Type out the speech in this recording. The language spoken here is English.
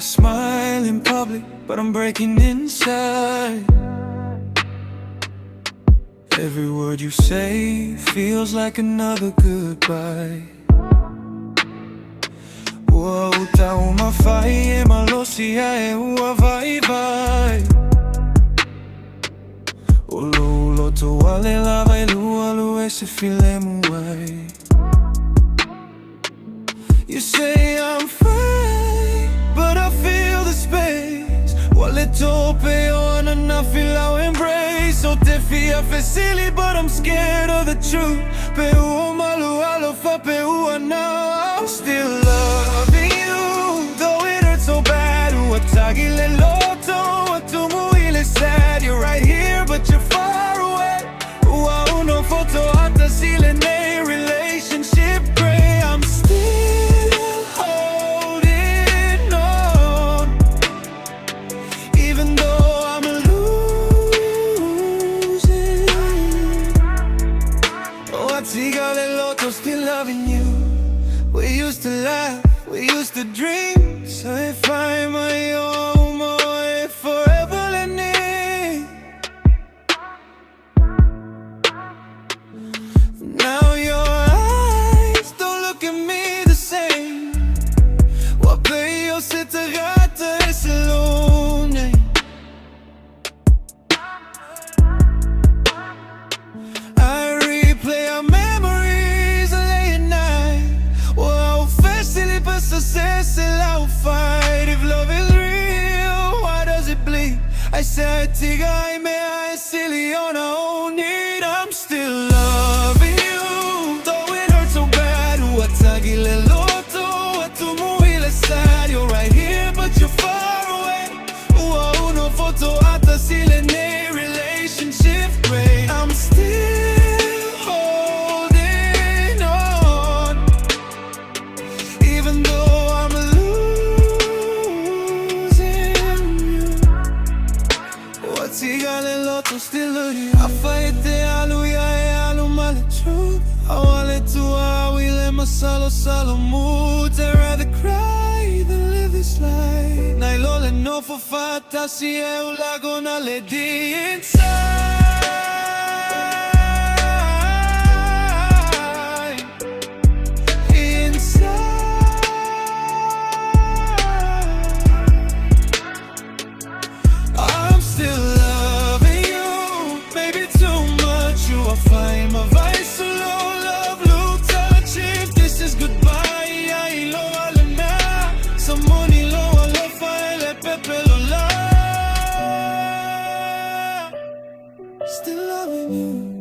smile in public, but I'm breaking inside. Every word you say feels like another goodbye. Ua uta o mawhai e malosi ai e ua vai vai. O loʻu loto wale lava e lua lue se file muai. You say I'm fine, but I feel the space. Wale tope o anana feel embrace. So defi I feel silly, but I'm scared of the truth. Pe ua malu alofa pe ua now. I'm still loving you, though it hurts so bad. Ua tagile loto, atumu ile sad. You're right here, but you're far away. Ua uno photo hata sile nei relationship gray. I'm still holding on, even though I'm losing. Oh, tiga loto, still loving you. We used to laugh, we used to dream. So if I'm a yomo, forever learning. Now your eyes don't look at me the same. Wapeyo se te gata ese lune. I replay our memories late at night. Wow, festili basta se lau fight. If love is real, why does it bleed? I said tiga ai mea silly on our own need. I'm still loving you, though it hurts so bad. Ua tagile loto, atumu ile sad. You're right here, but you're far away. Ua uno photo hata sile nei relationship gray. I'm still holding on, even though I'm losing you. Ua tigale loto, still love you. Afaete alu ya e alu male truth. Awale tua awile masalo salo mood. I'd rather cry than live this life. Nailole no fofata si e ulago na le di inside. I'm still loving you, maybe too much. You are fine, my vice so low, love, look, touch. If this is goodbye, I loa le mea. Some money loa lo faele pepe lo la. Still loving you.